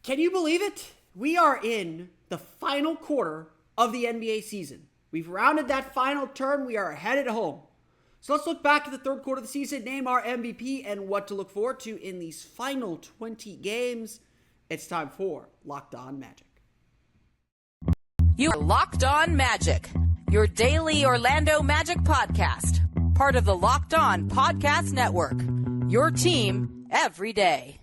Can you believe it? We are in the final quarter of the NBA season. We've rounded that final turn. We are headed home. So let's look back at the third quarter of the season, name our MVP, and what to look forward to in these final 20 games. It's time for Locked On Magic. You are Locked On Magic, your daily Orlando Magic podcast. Part of the Locked On Podcast Network, your team every day.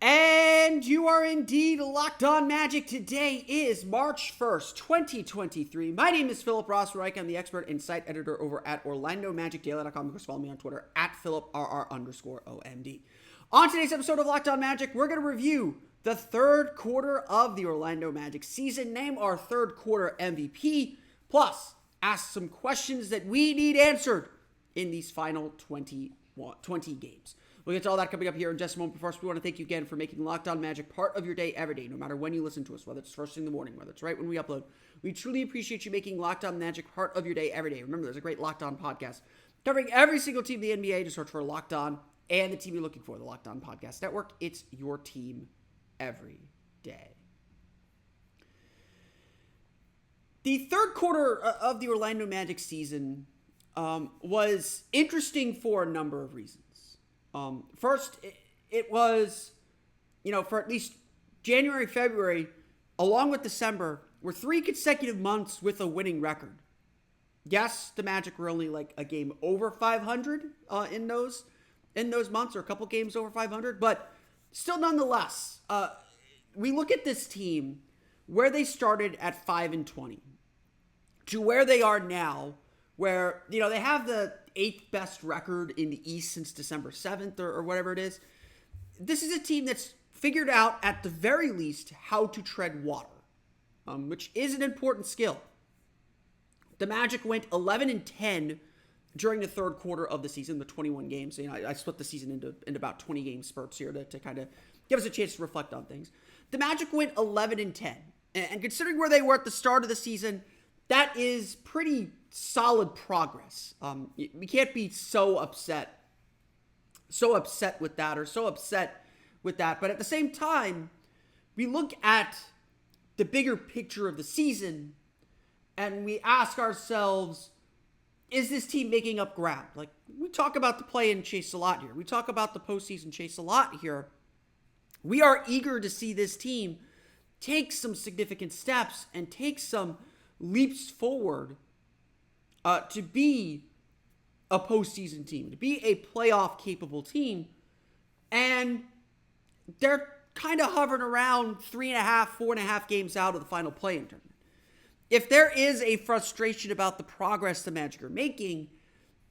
And you are indeed Locked On Magic. Today is March 1st, 2023. My name is Philip Rossreich. I'm the expert and site editor over at OrlandoMagicDaily.com. You can follow me on Twitter at PhilipRR_OMD. On today's episode of Locked On Magic, we're going to review the third quarter of the Orlando Magic season, name our third quarter MVP, plus ask some questions that we need answered in these final 20 games. We'll get to all that coming up here in just a moment. But first, we want to thank you again for making Locked On Magic part of your day every day, no matter when you listen to us, whether it's first thing in the morning, whether it's right when we upload. We truly appreciate you making Locked On Magic part of your day every day. Remember, there's a great Locked On podcast covering every single team in the NBA. Just search for Locked On and the team you're looking for, the Locked On Podcast Network. It's your team every day. The third quarter of the Orlando Magic season was interesting for a number of reasons. First, it was, for at least January, February, along with December, were 3 consecutive months with a winning record. Yes, the Magic were only like a game over 500 in those months, or a couple games over 500, but still nonetheless, we look at this team where they started at 5-20 to where they are now, where, they have the 8th best record in the East since December 7th or whatever it is. This is a team that's figured out, at the very least, how to tread water, which is an important skill. The Magic went 11-10 during the third quarter of the season, the 21 games. I split the season into about 20 game spurts here to kind of give us a chance to reflect on things. The Magic went 11-10, and considering where they were at the start of the season, that is pretty solid progress. We can't be so upset with that. But at the same time, we look at the bigger picture of the season and we ask ourselves, is this team making up ground? Like, we talk about the play-in chase a lot here. We talk about the postseason chase a lot here. We are eager to see this team take some significant steps and take some leaps forward to be a postseason team, to be a playoff-capable team, and they're kind of hovering around 3.5, 4.5 games out of the final play-in tournament. If there is a frustration about the progress the Magic are making,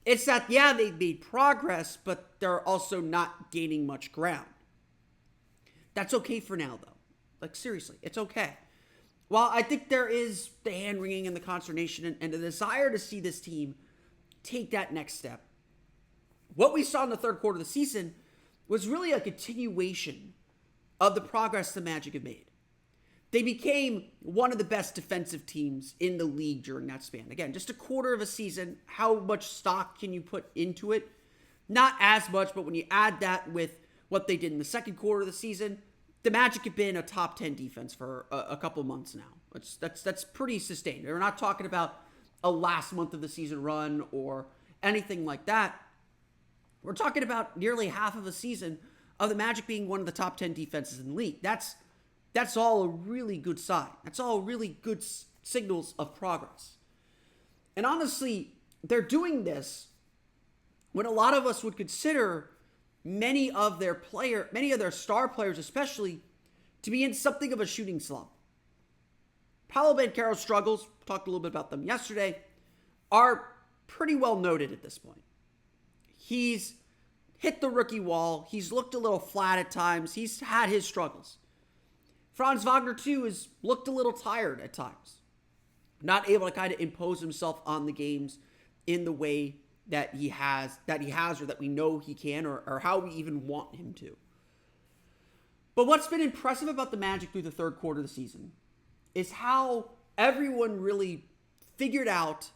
it's that, yeah, they've made progress, but they're also not gaining much ground. That's okay for now, though. Like, seriously, it's okay. While I think there is the hand-wringing and the consternation and the desire to see this team take that next step, what we saw in the third quarter of the season was really a continuation of the progress the Magic have made. They became one of the best defensive teams in the league during that span. Again, just a quarter of a season. How much stock can you put into it? Not as much, but when you add that with what they did in the second quarter of the season, the Magic have been a top 10 defense for a couple months now. That's pretty sustained. We're not talking about a last month of the season run or anything like that. We're talking about nearly half of a season of the Magic being one of the top 10 defenses in the league. That's all a really good sign. That's all really good signals of progress. And honestly, they're doing this when a lot of us would consider many of their star players especially, to be in something of a shooting slump. Paolo Banchero's struggles, talked a little bit about them yesterday, are pretty well noted at this point. He's hit the rookie wall. He's looked a little flat at times. He's had his struggles. Franz Wagner, too, has looked a little tired at times. Not able to kind of impose himself on the games in the way that he has or that we know he can, or how we even want him to. But what's been impressive about the Magic through the third quarter of the season is how everyone really figured out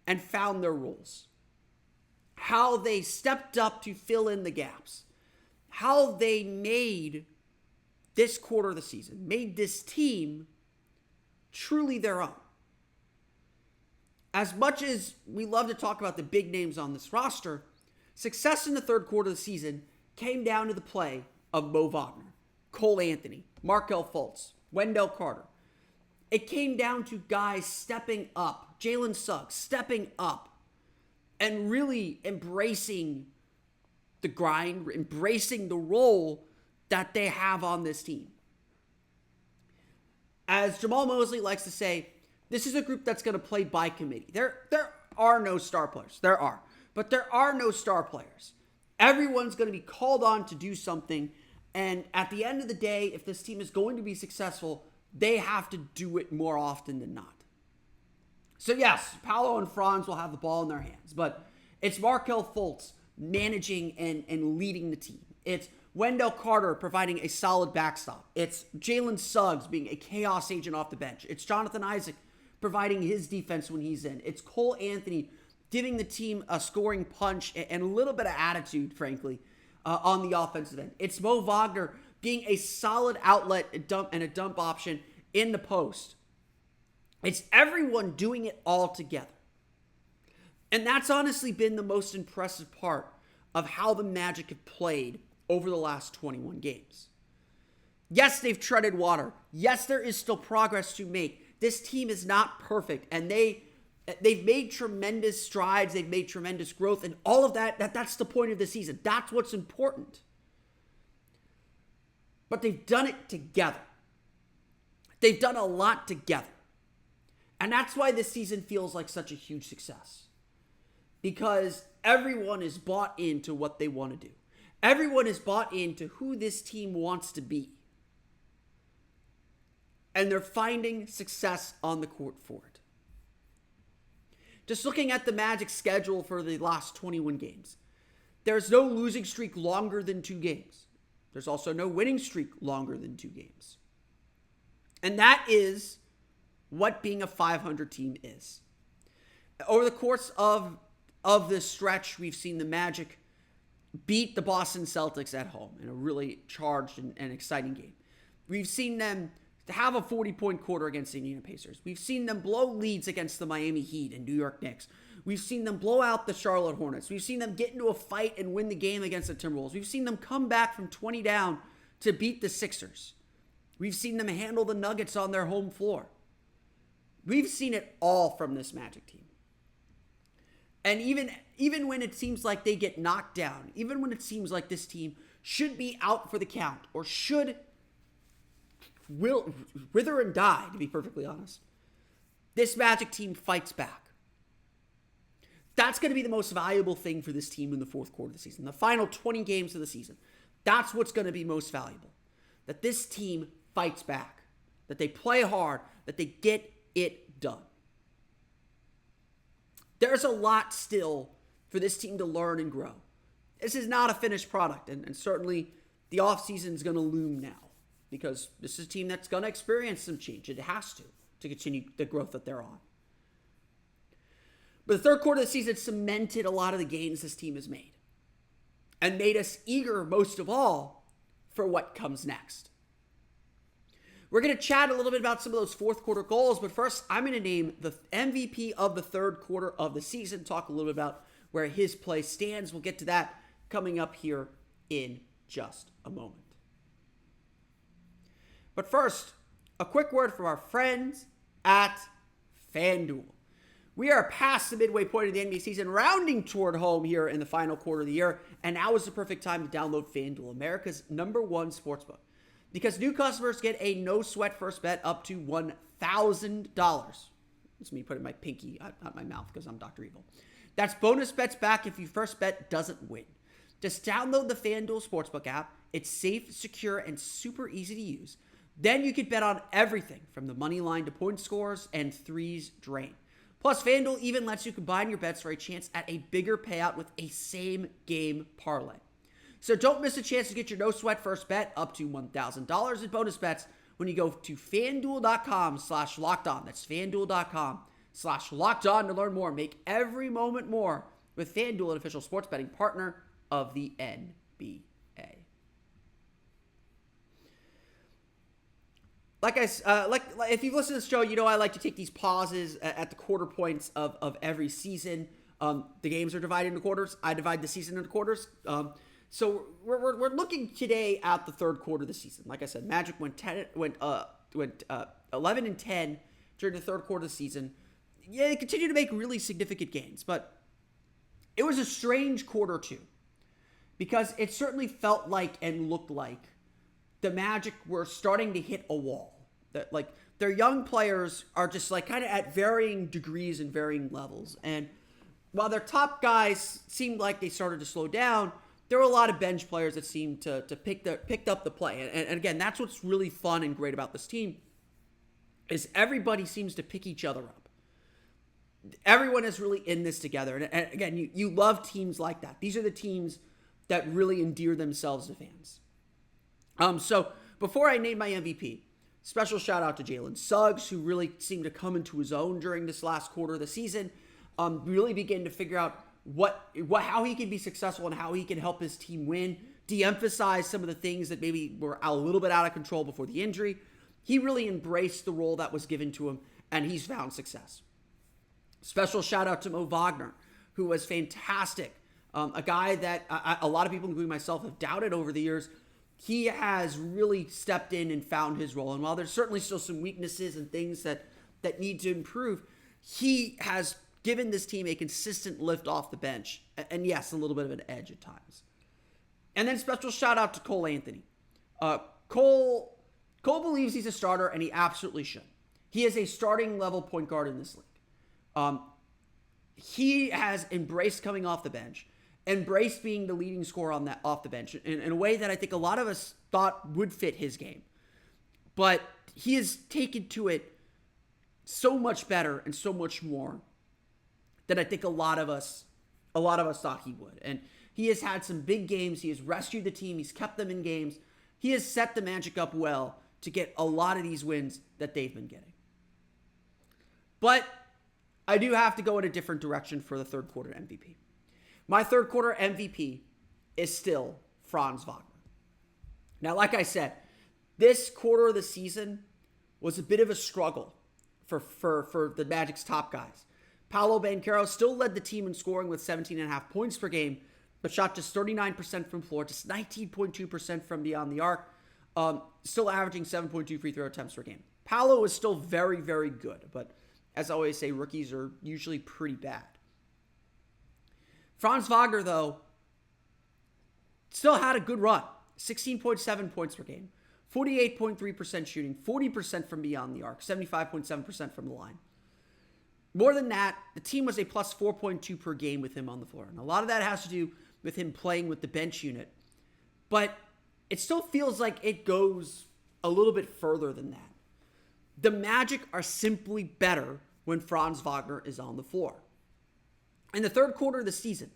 and found their roles. How they stepped up to fill in the gaps. How they made this quarter of the season, made this team truly their own. As much as we love to talk about the big names on this roster, success in the third quarter of the season came down to the play of Mo Wagner, Cole Anthony, Markelle Fultz, Wendell Carter. It came down to guys stepping up, Jalen Suggs stepping up and really embracing the grind, embracing the role that they have on this team. As Jamal Mosley likes to say, this is a group that's going to play by committee. There are no star players. There are. But there are no star players. Everyone's going to be called on to do something. And at the end of the day, if this team is going to be successful, they have to do it more often than not. So yes, Paolo and Franz will have the ball in their hands. But it's Markelle Fultz managing and leading the team. It's Wendell Carter providing a solid backstop. It's Jalen Suggs being a chaos agent off the bench. It's Jonathan Isaac providing his defense when he's in. It's Cole Anthony giving the team a scoring punch and a little bit of attitude, frankly, on the offensive end. It's Mo Wagner being a solid outlet and a dump option in the post. It's everyone doing it all together. And that's honestly been the most impressive part of how the Magic have played over the last 21 games. Yes, they've treaded water. Yes, there is still progress to make. This team is not perfect, and they've made tremendous strides. They've made tremendous growth, and all of that's the point of the season. That's what's important. But they've done it together. They've done a lot together. And that's why this season feels like such a huge success. Because everyone is bought into what they want to do. Everyone is bought into who this team wants to be. And they're finding success on the court for it. Just looking at the Magic's schedule for the last 21 games, there's no losing streak longer than 2 games. There's also no winning streak longer than 2 games. And that is what being a 500 team is. Over the course of this stretch, we've seen the Magic beat the Boston Celtics at home in a really charged and exciting game. We've seen them to have a 40-point quarter against the Indiana Pacers. We've seen them blow leads against the Miami Heat and New York Knicks. We've seen them blow out the Charlotte Hornets. We've seen them get into a fight and win the game against the Timberwolves. We've seen them come back from 20 down to beat the Sixers. We've seen them handle the Nuggets on their home floor. We've seen it all from this Magic team. And even when it seems like they get knocked down, even when it seems like this team should be out for the count or should wither and die, to be perfectly honest, this Magic team fights back. That's going to be the most valuable thing for this team in the fourth quarter of the season. The final 20 games of the season. That's what's going to be most valuable. That this team fights back. That they play hard. That they get it done. There's a lot still for this team to learn and grow. This is not a finished product. And certainly the offseason is going to loom now. Because this is a team that's going to experience some change. It has to continue the growth that they're on. But the third quarter of the season cemented a lot of the gains this team has made. And made us eager, most of all, for what comes next. We're going to chat a little bit about some of those fourth quarter goals. But first, I'm going to name the MVP of the third quarter of the season. Talk a little bit about where his play stands. We'll get to that coming up here in just a moment. But first, a quick word from our friends at FanDuel. We are past the midway point of the NBA season, rounding toward home here in the final quarter of the year, and now is the perfect time to download FanDuel, America's #1 sportsbook. Because new customers get a no-sweat first bet up to $1,000. It's me putting my pinky out my mouth because I'm Dr. Evil. That's bonus bets back if your first bet doesn't win. Just download the FanDuel Sportsbook app. It's safe, secure, and super easy to use. Then you can bet on everything from the money line to point scores and threes drain. Plus, FanDuel even lets you combine your bets for a chance at a bigger payout with a same-game parlay. So don't miss a chance to get your no sweat first bet up to $1,000 in bonus bets when you go to FanDuel.com/lockedon. That's FanDuel.com/lockedon to learn more. Make every moment more with FanDuel, an official sports betting partner of the NBA. Like if you've listened to this show, you know I like to take these pauses at the quarter points of every season. The games are divided into quarters. I divide the season into quarters. So we're looking today at the third quarter of the season. Like I said, Magic went 11-10 during the third quarter of the season. Yeah, they continued to make really significant gains, but it was a strange quarter too, because it certainly felt like and looked like the Magic were starting to hit a wall. That like their young players are just like kind of at varying degrees and varying levels. And while their top guys seemed like they started to slow down, there were a lot of bench players that seemed to picked up the play. And again, that's what's really fun and great about this team is everybody seems to pick each other up. Everyone is really in this together. And again, you love teams like that. These are the teams that really endear themselves to fans. So before I name my MVP, special shout out to Jalen Suggs, who really seemed to come into his own during this last quarter of the season. Really began to figure out how he can be successful and how he can help his team win. De-emphasize some of the things that maybe were a little bit out of control before the injury. He really embraced the role that was given to him, and he's found success. Special shout out to Mo Wagner, who was fantastic. A guy that a lot of people, including myself, have doubted over the years. He has really stepped in and found his role. And while there's certainly still some weaknesses and things that need to improve, he has given this team a consistent lift off the bench. And yes, a little bit of an edge at times. And then special shout out to Cole Anthony. Cole believes he's a starter, and he absolutely should. He is a starting level point guard in this league. He has embraced coming off the bench, embraced being the leading scorer off the bench in a way that I think a lot of us thought would fit his game. But he has taken to it so much better and so much more than I think a lot of us thought he would. And he has had some big games. He has rescued the team. He's kept them in games. He has set the Magic up well to get a lot of these wins that they've been getting. But I do have to go in a different direction for the third quarter MVP. My third quarter MVP is still Franz Wagner. Now, like I said, this quarter of the season was a bit of a struggle for the Magic's top guys. Paolo Banchero still led the team in scoring with 17.5 points per game, but shot just 39% from floor, just 19.2% from beyond the arc, still averaging 7.2 free throw attempts per game. Paolo is still very, very good, but as I always say, rookies are usually pretty bad. Franz Wagner, though, still had a good run. 16.7 points per game, 48.3% shooting, 40% from beyond the arc, 75.7% from the line. More than that, the team was a plus 4.2 per game with him on the floor. And a lot of that has to do with him playing with the bench unit. But it still feels like it goes a little bit further than that. The Magic are simply better when Franz Wagner is on the floor. In the third quarter of the season,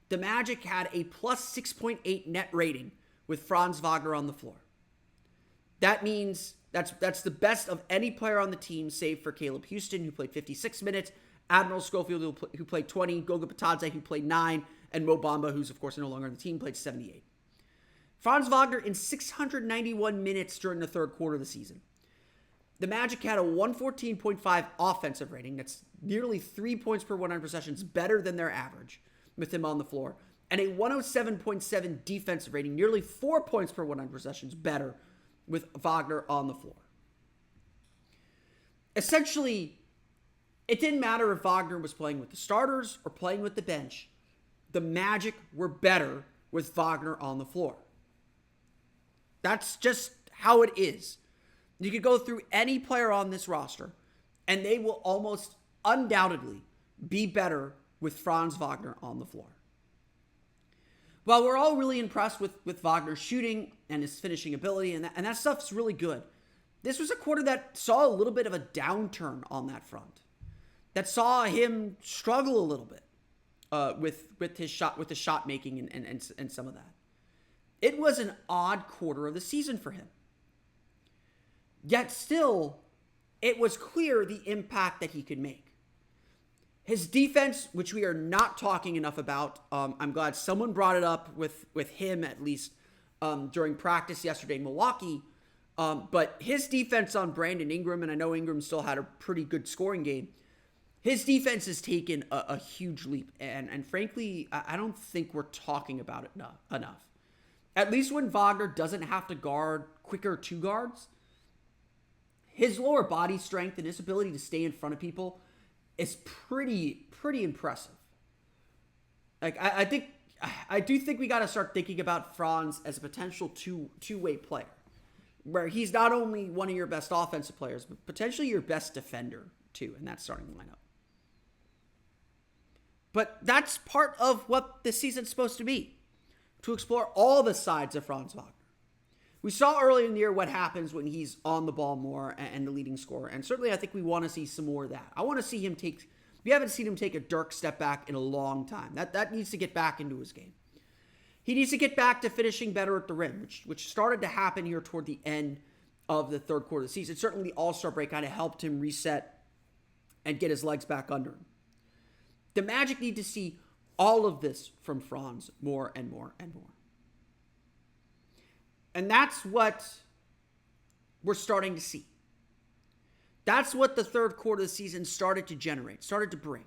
the Magic had a plus 6.8 net rating with Franz Wagner on the floor. That means that's the best of any player on the team, save for Caleb Houston, who played 56 minutes, Admiral Schofield, who played 20, Goga Bitadze, who played 9, and Mo Bamba, who's of course no longer on the team, played 78. Franz Wagner in 691 minutes during the third quarter of the season. The Magic had a 114.5 offensive rating. That's nearly 3 points per 100 possessions better than their average with him on the floor. And a 107.7 defensive rating, nearly 4 points per 100 possessions better with Wagner on the floor. Essentially, it didn't matter if Wagner was playing with the starters or playing with the bench. The Magic were better with Wagner on the floor. That's just how it is. You could go through any player on this roster, and they will almost undoubtedly be better with Franz Wagner on the floor. While we're all really impressed with Wagner's shooting and his finishing ability, and that stuff's really good, this was a quarter that saw a little bit of a downturn on that front. That saw him struggle a little bit with the shot making and some of that. It was an odd quarter of the season for him. Yet still, it was clear the impact that he could make. His defense, which we are not talking enough about, I'm glad someone brought it up with him at least during practice yesterday in Milwaukee. But his defense on Brandon Ingram, and I know Ingram still had a pretty good scoring game, his defense has taken a huge leap. And frankly, I don't think we're talking about it enough. At least when Wagner doesn't have to guard quicker two guards, his lower body strength and his ability to stay in front of people is pretty impressive. Like I do think we got to start thinking about Franz as a potential two-way player, where he's not only one of your best offensive players, but potentially your best defender too in that starting lineup. But that's part of what the season's supposed to be, to explore all the sides of Franz Wagner. We saw earlier in the year what happens when he's on the ball more and the leading scorer. And certainly I think we want to see some more of that. I want to see him we haven't seen him take a Dirk step back in a long time. That needs to get back into his game. He needs to get back to finishing better at the rim, which started to happen here toward the end of the third quarter of the season. Certainly the All-Star break kind of helped him reset and get his legs back under him. The Magic need to see all of this from Franz more and more and more. And that's what we're starting to see. That's what the third quarter of the season started to generate, started to bring.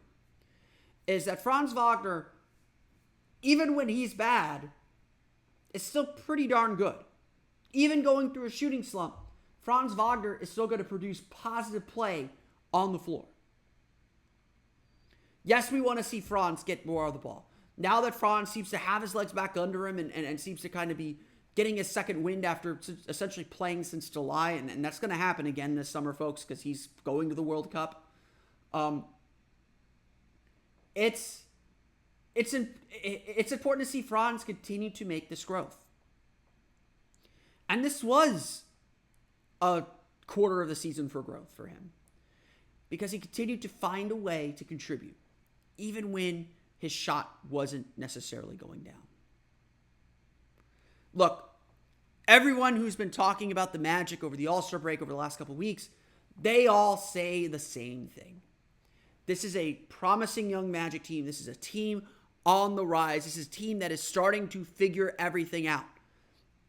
Is that Franz Wagner, even when he's bad, is still pretty darn good. Even going through a shooting slump, Franz Wagner is still going to produce positive play on the floor. Yes, we want to see Franz get more of the ball. Now that Franz seems to have his legs back under him and seems to kind of be getting his second wind after essentially playing since July, and that's going to happen again this summer, folks, because he's going to the World Cup. It's important to see Franz continue to make this growth. And this was a quarter of the season for growth for him, because he continued to find a way to contribute, even when his shot wasn't necessarily going down. Look, everyone who's been talking about the Magic over the All-Star break over the last couple of weeks, they all say the same thing. This is a promising young Magic team. This is a team on the rise. This is a team that is starting to figure everything out.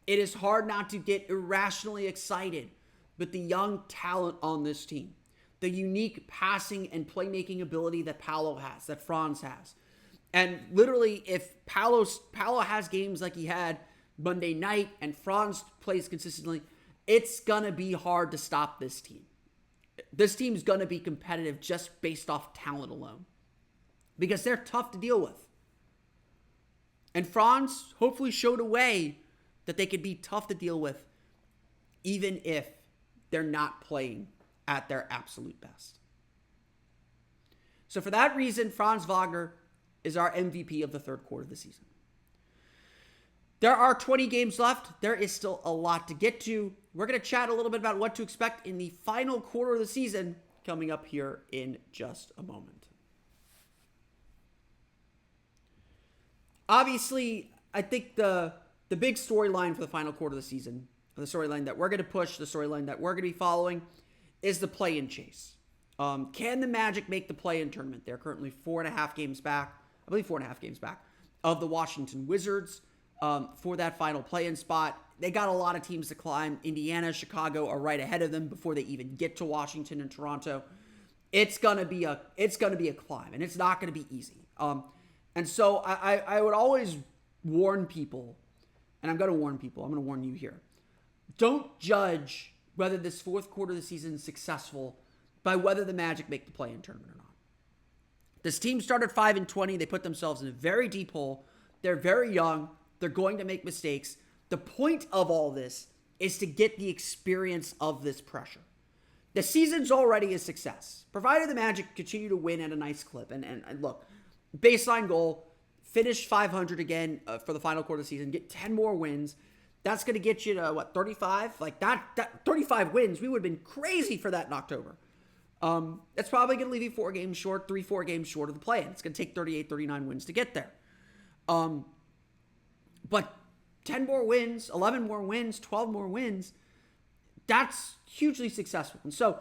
It is hard not to get irrationally excited with the young talent on this team. The unique passing and playmaking ability that Paolo has, that Franz has. And literally, if Paolo has games like he had Monday night and Franz plays consistently, it's going to be hard to stop this team. This team's going to be competitive just based off talent alone, because they're tough to deal with. And Franz hopefully showed a way that they could be tough to deal with even if they're not playing at their absolute best. So for that reason, Franz Wagner is our MVP of the third quarter of the season. There are 20 games left. There is still a lot to get to. We're going to chat a little bit about what to expect in the final quarter of the season coming up here in just a moment. Obviously, I think the big storyline for the final quarter of the season, the storyline that we're going to push, the storyline that we're going to be following, is the play-in chase. Can the Magic make the play-in tournament? They're currently 4.5 games back, I believe 4.5 games back, of the Washington Wizards. For that final play-in spot. They got a lot of teams to climb. Indiana, Chicago are right ahead of them before they even get to Washington and Toronto. It's gonna be a climb, and it's not gonna be easy. And so I would always warn people, and I'm gonna warn people. I'm gonna warn you here. Don't judge whether this fourth quarter of the season is successful by whether the Magic make the play-in tournament or not. This team started 5-20. They put themselves in a very deep hole. They're very young. They're going to make mistakes. The point of all this is to get the experience of this pressure. The season's already a success, provided the Magic continue to win at a nice clip. And look, baseline goal, finish 500 again for the final quarter of the season, get 10 more wins. That's going to get you to, 35? Like that 35 wins, we would have been crazy for that in October. That's probably going to leave you 4 games short, 3-4 games short of the play-in. It's going to take 38, 39 wins to get there. But 10 more wins, 11 more wins, 12 more wins, that's hugely successful. And so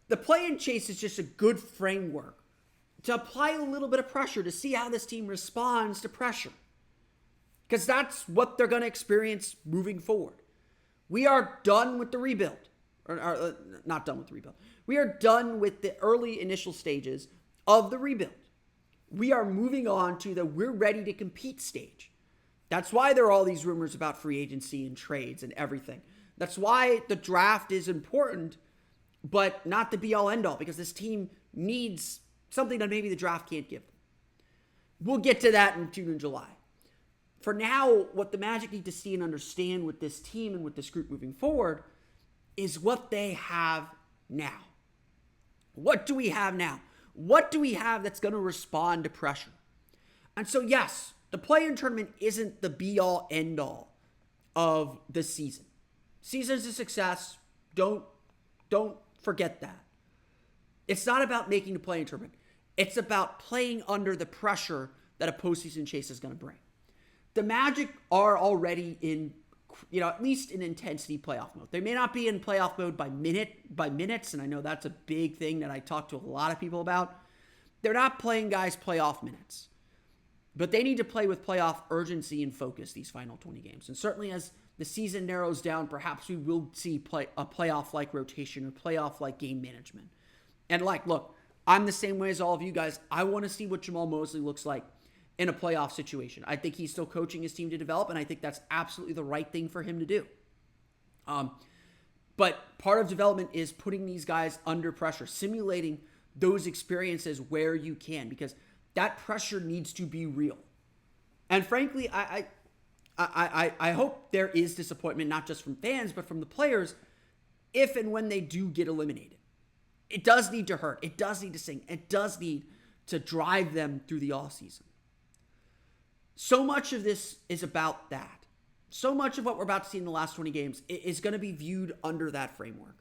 the play-in chase is just a good framework to apply a little bit of pressure to see how this team responds to pressure. Because that's what they're going to experience moving forward. We are done with the rebuild. Or not done with the rebuild. We are done with the early initial stages of the rebuild. We are moving on to the we're ready to compete stage. That's why there are all these rumors about free agency and trades and everything. That's why the draft is important, but not the be-all, end-all, because this team needs something that maybe the draft can't give them. We'll get to that in June and July. For now, what the Magic need to see and understand with this team and with this group moving forward is what they have now. What do we have now? What do we have that's going to respond to pressure? And so, yes, the play-in tournament isn't the be-all, end-all of the season. Season's a success. Don't forget that. It's not about making the play-in tournament. It's about playing under the pressure that a postseason chase is going to bring. The Magic are already in, at least in intensity playoff mode. They may not be in playoff mode by minutes, and I know that's a big thing that I talk to a lot of people about. They're not playing guys playoff minutes. But they need to play with playoff urgency and focus these final 20 games. And certainly as the season narrows down, perhaps we will see a playoff-like rotation or playoff-like game management. And look, I'm the same way as all of you guys. I want to see what Jamal Mosley looks like in a playoff situation. I think he's still coaching his team to develop, and I think that's absolutely the right thing for him to do. But part of development is putting these guys under pressure, simulating those experiences where you can, because that pressure needs to be real. And frankly, I hope there is disappointment, not just from fans, but from the players, if and when they do get eliminated. It does need to hurt. It does need to sting. It does need to drive them through the offseason. So much of this is about that. So much of what we're about to see in the last 20 games is going to be viewed under that framework.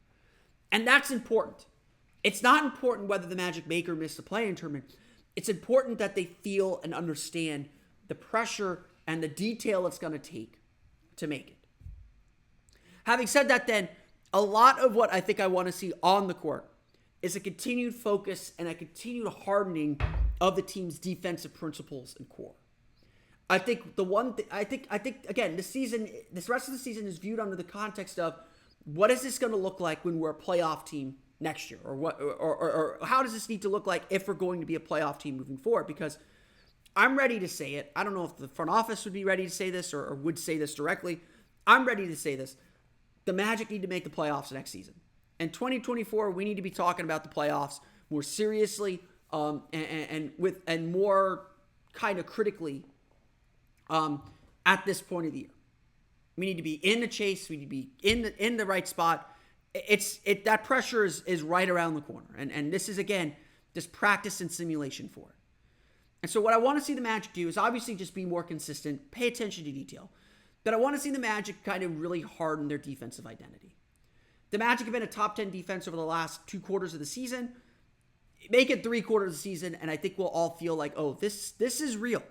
And that's important. It's not important whether the Magic make or miss the play-in tournament. It's important that they feel and understand the pressure and the detail it's going to take to make it. Having said that, then, a lot of what I think I want to see on the court is a continued focus and a continued hardening of the team's defensive principles and core. I think again, this rest of the season is viewed under the context of what is this going to look like when we're a playoff team next year, or how does this need to look like if we're going to be a playoff team moving forward? Because I'm ready to say it. I don't know if the front office would be ready to say this or would say this directly. I'm ready to say this. The Magic need to make the playoffs next season. In 2024, we need to be talking about the playoffs more seriously and more kind of critically at this point of the year. We need to be in the chase. We need to be in the right spot. That pressure is right around the corner. And this is, again, just practice and simulation for it. And so what I want to see the Magic do is obviously just be more consistent, pay attention to detail. But I want to see the Magic kind of really harden their defensive identity. The Magic have been a top 10 defense over the last 2 quarters of the season. Make it 3 quarters of the season, and I think we'll all feel like, oh, this is real.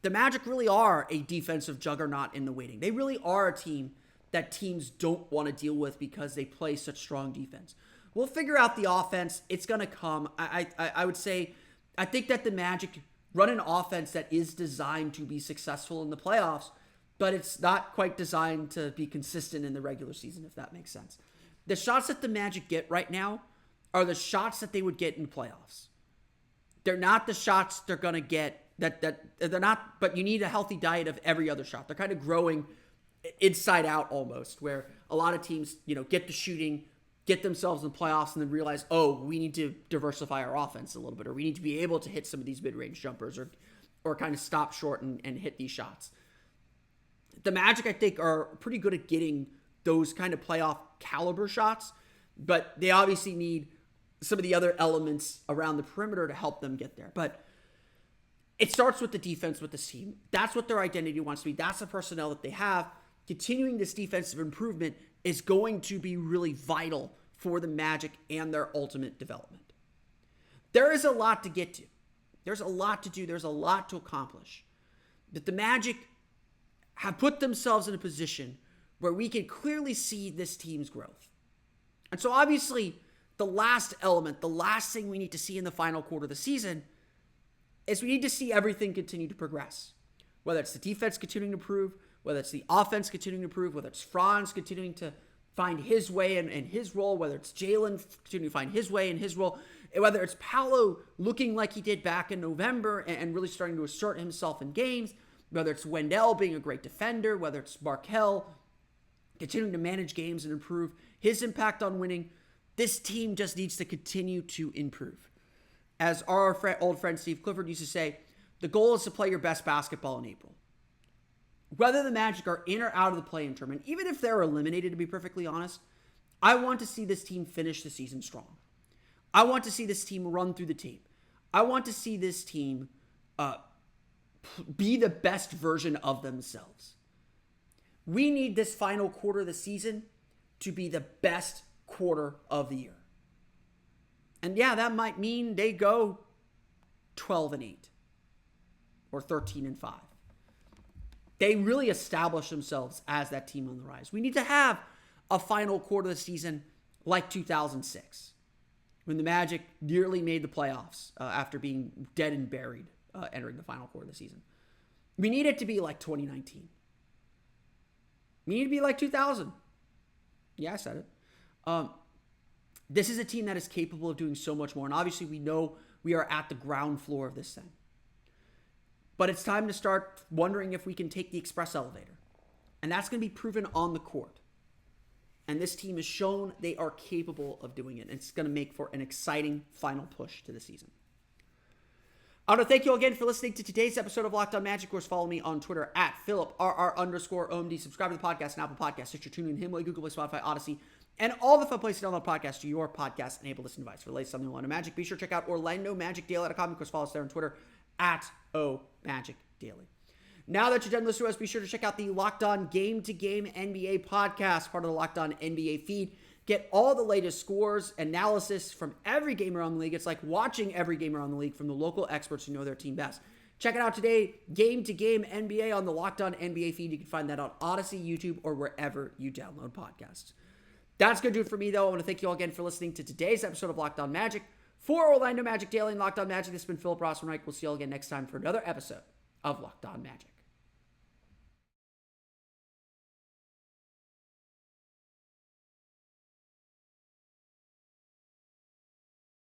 The Magic really are a defensive juggernaut in the waiting. They really are a team that teams don't want to deal with because they play such strong defense. We'll figure out the offense. It's going to come. I would say, I think that the Magic run an offense that is designed to be successful in the playoffs, but it's not quite designed to be consistent in the regular season, if that makes sense. The shots that the Magic get right now are the shots that they would get in playoffs. They're not the shots they're going to get that they're not, but you need a healthy diet of every other shot. They're kind of growing inside out almost, where a lot of teams, get the shooting, get themselves in the playoffs, and then realize, oh, we need to diversify our offense a little bit, or we need to be able to hit some of these mid-range jumpers or kind of stop short and hit these shots. The Magic, I think, are pretty good at getting those kind of playoff caliber shots, but they obviously need some of the other elements around the perimeter to help them get there. But it starts with the defense with this team. That's what their identity wants to be. That's the personnel that they have. Continuing this defensive improvement is going to be really vital for the Magic and their ultimate development. There is a lot to get to. There's a lot to do. There's a lot to accomplish. But the Magic have put themselves in a position where we can clearly see this team's growth. And so obviously, the last element, the last thing we need to see in the final quarter of the season is we need to see everything continue to progress. Whether it's the defense continuing to improve, whether it's the offense continuing to improve, whether it's Franz continuing to find his way in his role, whether it's Jalen continuing to find his way in his role, whether it's Paolo looking like he did back in November and really starting to assert himself in games, whether it's Wendell being a great defender, whether it's Markelle continuing to manage games and improve his impact on winning, this team just needs to continue to improve. As our old friend Steve Clifford used to say, the goal is to play your best basketball in April. Whether the Magic are in or out of the play-in tournament, even if they're eliminated, to be perfectly honest, I want to see this team finish the season strong. I want to see this team run through the tape. I want to see this team be the best version of themselves. We need this final quarter of the season to be the best quarter of the year. And yeah, that might mean they go 12-8 or 13-5. They really establish themselves as that team on the rise. We need to have a final quarter of the season like 2006, when the Magic nearly made the playoffs after being dead and buried entering the final quarter of the season. We need it to be like 2019. We need to be like 2000. Yeah, I said it. This is a team that is capable of doing so much more. And obviously we know we are at the ground floor of this thing. But it's time to start wondering if we can take the express elevator. And that's going to be proven on the court. And this team has shown they are capable of doing it. And it's going to make for an exciting final push to the season. I want to thank you all again for listening to today's episode of Locked On Magic. Of course, follow me on Twitter at @PhilipRR_OMD. Subscribe to the podcast and Apple Podcasts, Stitcher, TuneIn, Himalaya, Google Play, Spotify, Odyssey, and all the fun places to download podcasts to your podcast-enabled listen device. For the latest on the Orlando Magic, be sure to check out OrlandoMagicDaily.com. Of course, follow us there on Twitter at @OMagicDaily. Now that you're done listening to us, be sure to check out the Locked On Game to Game NBA podcast, part of the Locked On NBA feed. Get all the latest scores, analysis from every game around the league. It's like watching every game around the league from the local experts who know their team best. Check it out today, Game to Game NBA on the Locked On NBA feed. You can find that on Odyssey, YouTube, or wherever you download podcasts. That's going to do it for me, though. I want to thank you all again for listening to today's episode of Locked On Magic. For Orlando Magic Daily and Locked On Magic, this has been Philip Rossman-Reich. We'll see you all again next time for another episode of Locked On Magic.